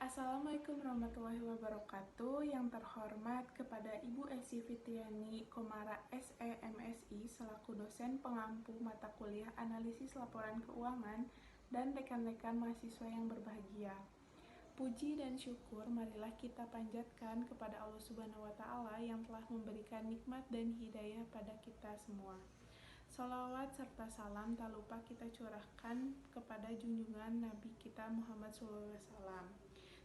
Assalamualaikum warahmatullahi wabarakatuh. Yang terhormat kepada Ibu Esi Fitriani Komara SE MSI selaku dosen pengampu mata kuliah analisis laporan keuangan dan rekan-rekan mahasiswa yang berbahagia. Puji dan syukur marilah kita panjatkan kepada Allah Subhanahu wa taala yang telah memberikan nikmat dan hidayah pada kita semua. Salawat serta salam tak lupa kita curahkan kepada junjungan Nabi kita Muhammad SAW.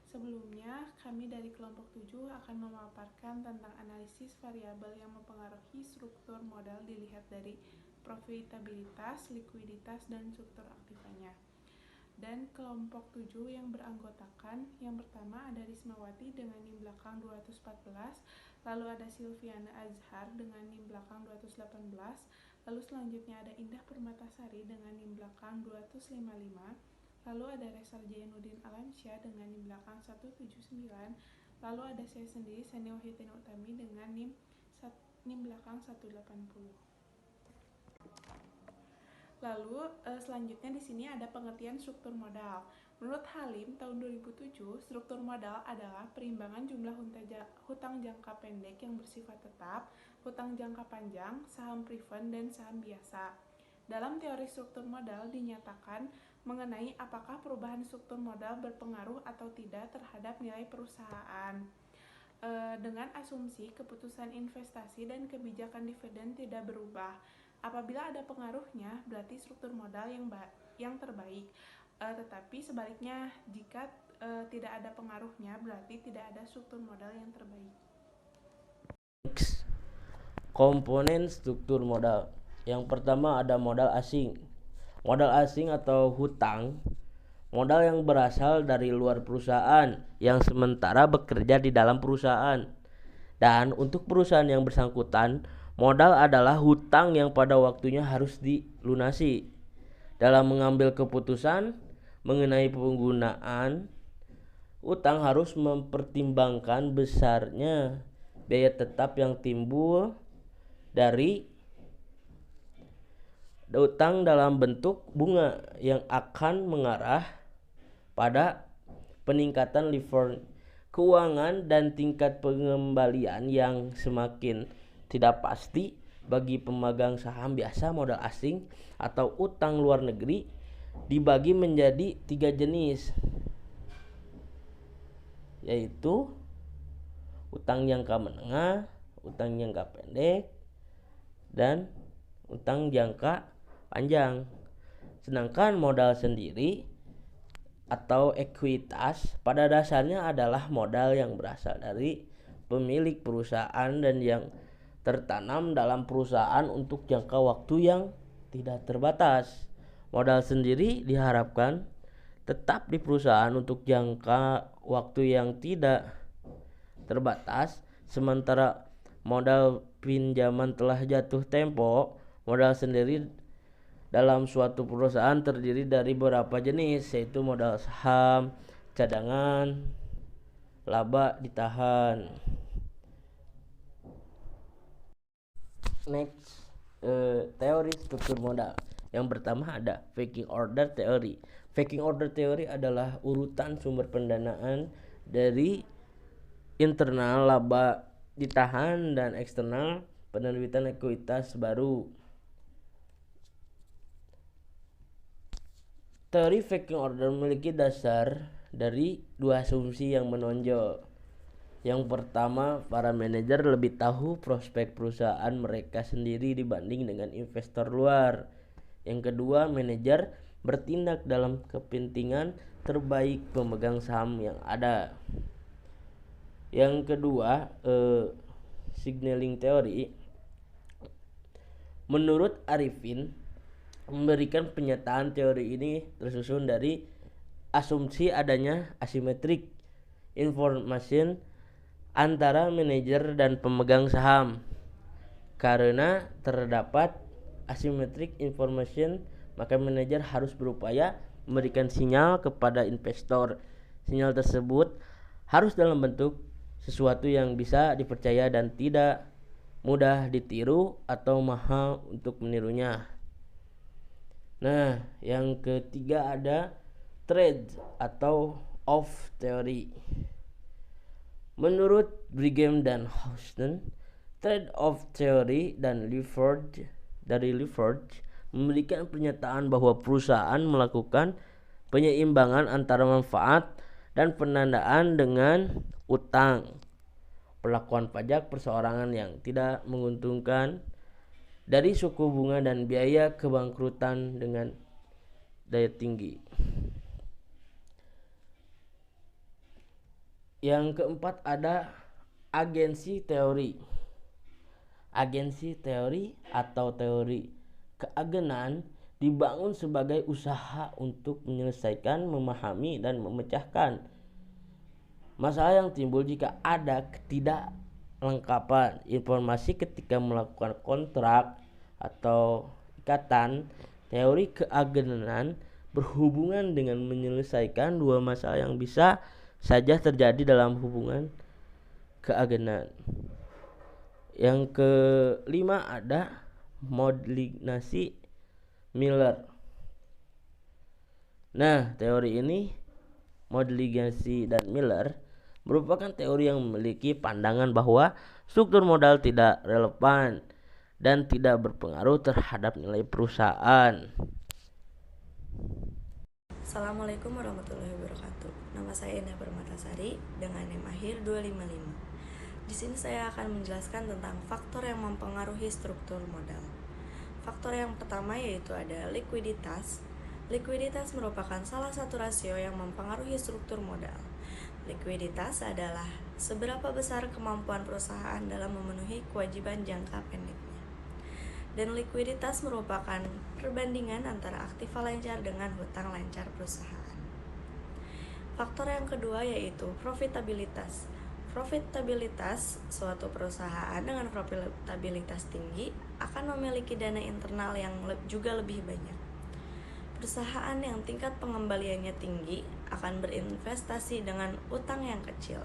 Sebelumnya, kami dari kelompok 7 akan memaparkan tentang analisis variabel yang mempengaruhi struktur modal dilihat dari profitabilitas, likuiditas, dan struktur aktifanya. Dan kelompok 7 yang beranggotakan, yang pertama ada Rismawati dengan NIM belakang 214, lalu ada Silviana Azhar dengan NIM belakang 218, lalu selanjutnya ada Indah Permatasari dengan NIM belakang 255, lalu ada Resal Jainuddin Alamsyah dengan NIM belakang 179, lalu ada saya sendiri Sani Wahidin Utami dengan NIM belakang 180. Lalu selanjutnya di sini ada pengertian struktur modal. Menurut Halim tahun 2007, struktur modal adalah perimbangan jumlah hutang jangka pendek yang bersifat tetap, hutang jangka panjang, saham preferred, dan saham biasa. Dalam teori struktur modal dinyatakan mengenai apakah perubahan struktur modal berpengaruh atau tidak terhadap nilai perusahaan. Dengan asumsi keputusan investasi dan kebijakan dividen tidak berubah. Apabila ada pengaruhnya, berarti struktur modal yang terbaik. Tetapi sebaliknya, jika tidak ada pengaruhnya, berarti tidak ada struktur modal yang terbaik. Komponen struktur modal. Yang pertama ada modal asing. Modal asing atau hutang, modal yang berasal dari luar perusahaan yang sementara bekerja di dalam perusahaan. Dan untuk perusahaan yang bersangkutan, modal adalah hutang yang pada waktunya harus dilunasi. Dalam mengambil keputusan mengenai penggunaan utang harus mempertimbangkan besarnya biaya tetap yang timbul dari utang dalam bentuk bunga yang akan mengarah pada peningkatan lever keuangan dan tingkat pengembalian yang semakin tidak pasti bagi pemegang saham biasa. Modal asing atau utang luar negeri dibagi menjadi 3 jenis, yaitu utang jangka menengah, utang jangka pendek, dan utang jangka panjang. Sedangkan modal sendiri atau ekuitas pada dasarnya adalah modal yang berasal dari pemilik perusahaan dan yang tertanam dalam perusahaan untuk jangka waktu yang tidak terbatas. Modal sendiri diharapkan tetap di perusahaan untuk jangka waktu yang tidak terbatas, sementara modal pinjaman telah jatuh tempo. Modal sendiri dalam suatu perusahaan terdiri dari beberapa jenis, yaitu modal saham, cadangan, laba ditahan. Next, teori struktur modal. Yang pertama ada pecking order theory. Pecking order theory adalah urutan sumber pendanaan dari internal laba ditahan dan eksternal penerbitan ekuitas baru. Teori pecking order memiliki dasar dari dua asumsi yang menonjol. Yang pertama, para manajer lebih tahu prospek perusahaan mereka sendiri dibanding dengan investor luar. Yang kedua, manajer bertindak dalam kepentingan terbaik pemegang saham yang ada. Yang kedua, signaling theory. Menurut Arifin, memberikan pernyataan teori ini tersusun dari asumsi adanya asymmetric information antara manajer dan pemegang saham. Karena terdapat asymmetric information, maka manajer harus berupaya memberikan sinyal kepada investor. Sinyal tersebut harus dalam bentuk sesuatu yang bisa dipercaya dan tidak mudah ditiru atau mahal untuk menirunya. Nah, yang ketiga ada trade atau of theory. Menurut Brigham dan Houston, trade-off theory dan Leverage memberikan pernyataan bahwa perusahaan melakukan penyeimbang antara manfaat dan pendanaan dengan utang. Perlakuan pajak perseorangan yang tidak menguntungkan dari suku bunga dan biaya kebangkrutan dengan daya tinggi. Yang keempat ada agensi teori. Agensi teori atau teori keagenan dibangun sebagai usaha untuk menyelesaikan, memahami, dan memecahkan masalah yang timbul jika ada ketidaklengkapan informasi ketika melakukan kontrak atau ikatan. Teori keagenan berhubungan dengan menyelesaikan dua masalah yang bisa saja terjadi dalam hubungan keagenan. Yang kelima ada modelasi Miller. Nah, teori ini, modelasi dan Miller, merupakan teori yang memiliki pandangan bahwa struktur modal tidak relevan dan tidak berpengaruh terhadap nilai perusahaan. Assalamualaikum warahmatullahi wabarakatuh. Nama saya Indah Permatasari dengan NIM akhir 255. Di sini saya akan menjelaskan tentang faktor yang mempengaruhi struktur modal. Faktor yang pertama yaitu ada likuiditas. Likuiditas merupakan salah satu rasio yang mempengaruhi struktur modal. Likuiditas adalah seberapa besar kemampuan perusahaan dalam memenuhi kewajiban jangka pendeknya. Dan likuiditas merupakan perbandingan antara aktiva lancar dengan hutang lancar perusahaan. Faktor yang kedua yaitu profitabilitas. Profitabilitas suatu perusahaan dengan profitabilitas tinggi akan memiliki dana internal yang juga lebih banyak. Perusahaan yang tingkat pengembaliannya tinggi akan berinvestasi dengan utang yang kecil.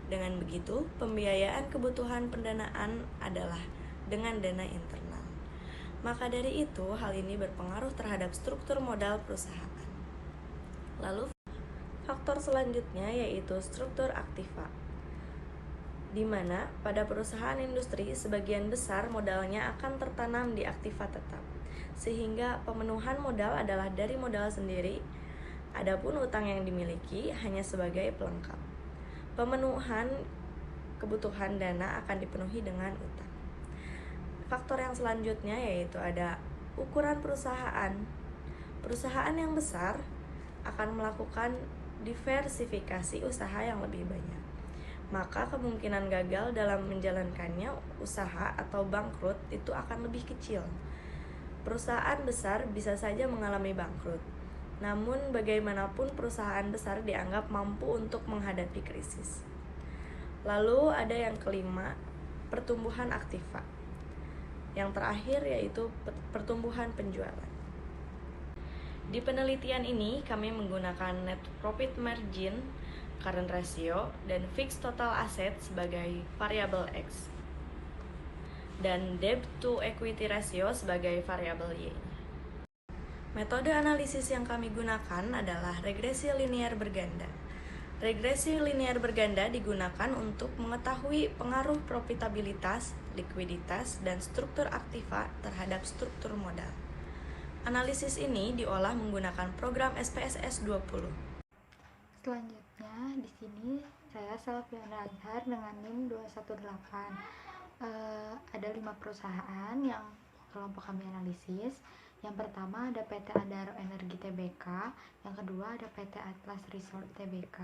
Dengan begitu, pembiayaan kebutuhan pendanaan adalah dengan dana internal. Maka dari itu, hal ini berpengaruh terhadap struktur modal perusahaan. Lalu, faktor selanjutnya yaitu struktur aktiva, di mana pada perusahaan industri sebagian besar modalnya akan tertanam di aktiva tetap, sehingga pemenuhan modal adalah dari modal sendiri, adapun utang yang dimiliki hanya sebagai pelengkap. Pemenuhan kebutuhan dana akan dipenuhi dengan utang. Faktor yang selanjutnya yaitu ada ukuran perusahaan. Perusahaan yang besar akan melakukan diversifikasi usaha yang lebih banyak. Maka kemungkinan gagal dalam menjalankannya usaha atau bangkrut itu akan lebih kecil. Perusahaan besar bisa saja mengalami bangkrut. Namun bagaimanapun perusahaan besar dianggap mampu untuk menghadapi krisis. Lalu ada yang kelima, pertumbuhan aktiva. Yang terakhir yaitu pertumbuhan penjualan. Di penelitian ini kami menggunakan net profit margin, current ratio, dan fixed total asset sebagai variabel X, dan debt to equity ratio sebagai variabel Y. Metode analisis yang kami gunakan adalah regresi linear berganda. Regresi linear berganda digunakan untuk mengetahui pengaruh profitabilitas, likuiditas, dan struktur aktiva terhadap struktur modal. Analisis ini diolah menggunakan program SPSS 20. Selanjutnya, di sini saya Salviana Azhar dengan NIM 218. Ada 5 perusahaan yang kelompok kami analisis. Yang pertama ada PT Adaro Energi Tbk, yang kedua ada PT Atlas Resort Tbk,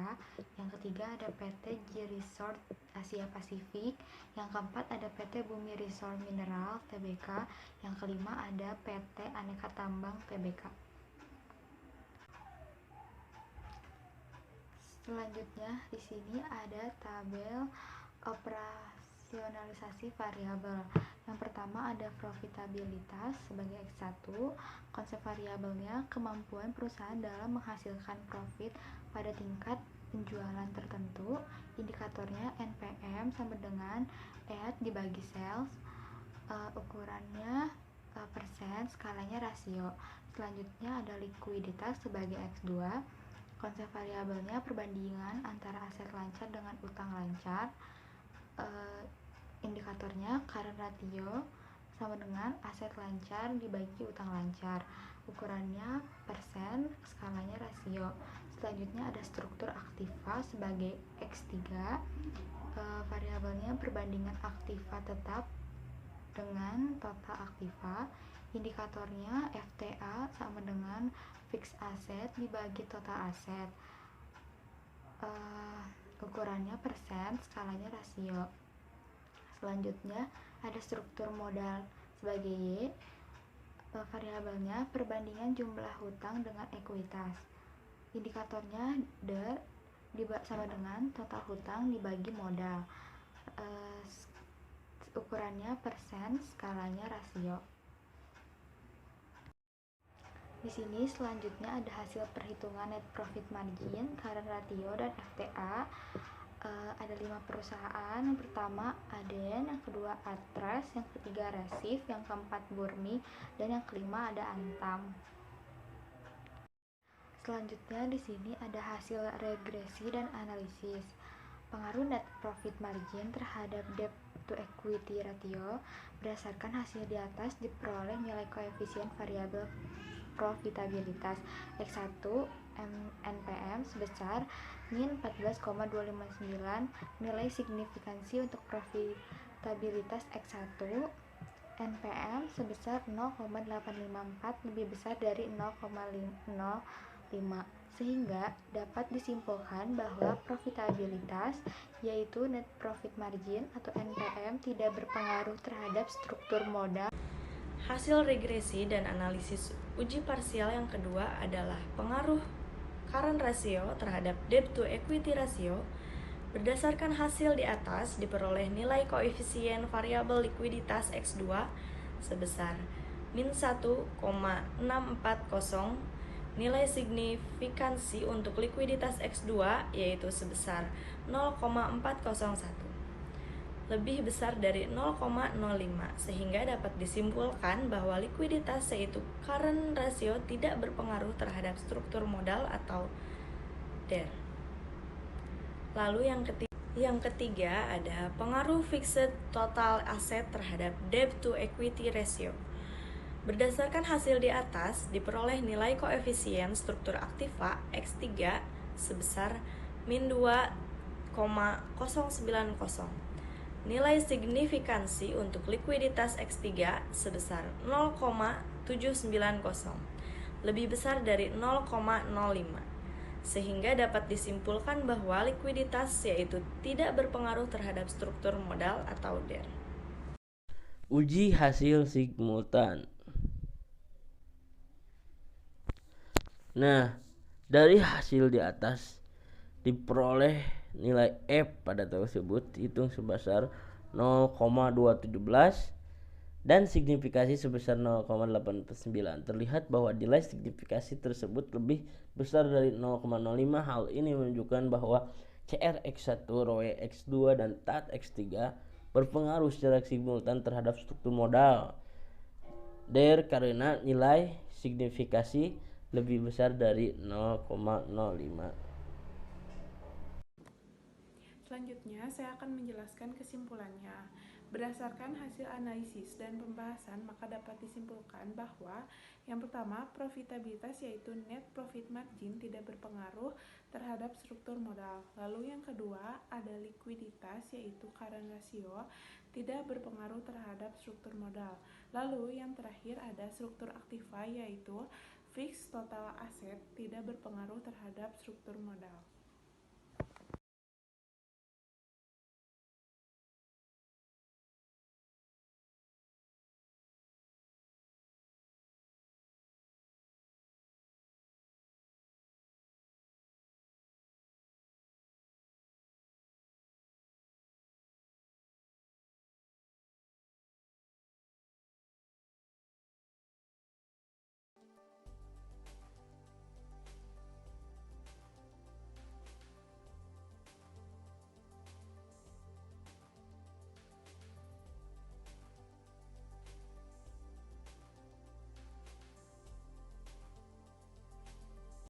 yang ketiga ada PT G Resort Asia Pasifik, yang keempat ada PT Bumi Resort Mineral Tbk, yang kelima ada PT Aneka Tambang Tbk. Selanjutnya di sini ada tabel operasionalisasi variabel. Yang pertama ada profitabilitas sebagai X1. Konsep variabelnya kemampuan perusahaan dalam menghasilkan profit pada tingkat penjualan tertentu. Indikatornya NPM sama dengan EAT dibagi sales. Ukurannya persen, skalanya rasio. Selanjutnya ada likuiditas sebagai X2. Konsep variabelnya perbandingan antara aset lancar dengan utang lancar. Indikatornya current ratio sama dengan aset lancar dibagi utang lancar. Ukurannya persen, skalanya rasio. Selanjutnya ada struktur aktiva sebagai X3. Variabelnya perbandingan aktiva tetap dengan total aktiva. Indikatornya FTA sama dengan fixed asset dibagi total aset. Ukurannya persen, skalanya rasio. Selanjutnya ada struktur modal sebagai Y. Variabelnya perbandingan jumlah hutang dengan ekuitas. Indikatornya DER sama dengan total hutang dibagi modal. Ukurannya persen, skalanya rasio. Di sini selanjutnya ada hasil perhitungan net profit margin, current ratio, dan FTA. Ada 5 perusahaan. Yang pertama Aden, yang kedua Atras, yang ketiga Resif, yang keempat Burmi, dan yang kelima ada Antam. Selanjutnya di sini ada hasil regresi dan analisis. Pengaruh net profit margin terhadap debt to equity ratio berdasarkan hasil di atas diperoleh nilai koefisien variabel profitabilitas X1 NPM sebesar min 14,259, nilai signifikansi untuk profitabilitas X1 NPM sebesar 0,854 lebih besar dari 0,05, sehingga dapat disimpulkan bahwa profitabilitas yaitu net profit margin atau NPM tidak berpengaruh terhadap struktur modal. Hasil regresi dan analisis uji parsial yang kedua adalah pengaruh current ratio terhadap debt to equity ratio. Berdasarkan hasil di atas diperoleh nilai koefisien variabel likuiditas X2 sebesar min 1,640, nilai signifikansi untuk likuiditas X2 yaitu sebesar 0,401, lebih besar dari 0,05, sehingga dapat disimpulkan bahwa likuiditas yaitu current ratio tidak berpengaruh terhadap struktur modal atau DER. Lalu yang ketiga ada pengaruh fixed total asset terhadap debt to equity ratio. Berdasarkan hasil di atas diperoleh nilai koefisien struktur aktiva X3 sebesar min 2,090. Nilai signifikansi untuk likuiditas X3 sebesar 0,790, lebih besar dari 0,05, sehingga dapat disimpulkan bahwa likuiditas yaitu tidak berpengaruh terhadap struktur modal atau DER. Uji hasil simultan. Nah, dari hasil di atas diperoleh nilai F pada tersebut hitung sebesar 0,217 dan signifikasi sebesar 0,89. Terlihat bahwa nilai signifikasi tersebut lebih besar dari 0,05. Hal ini menunjukkan bahwa CRX1, ROE X2, dan TAT X3 berpengaruh secara simultan terhadap struktur modal DER karena nilai signifikasi lebih besar dari 0,05. Selanjutnya, saya akan menjelaskan kesimpulannya. Berdasarkan hasil analisis dan pembahasan, maka dapat disimpulkan bahwa yang pertama, profitabilitas yaitu net profit margin tidak berpengaruh terhadap struktur modal. Lalu yang kedua, ada likuiditas yaitu current ratio tidak berpengaruh terhadap struktur modal. Lalu yang terakhir ada struktur aktiva yaitu fixed total asset tidak berpengaruh terhadap struktur modal.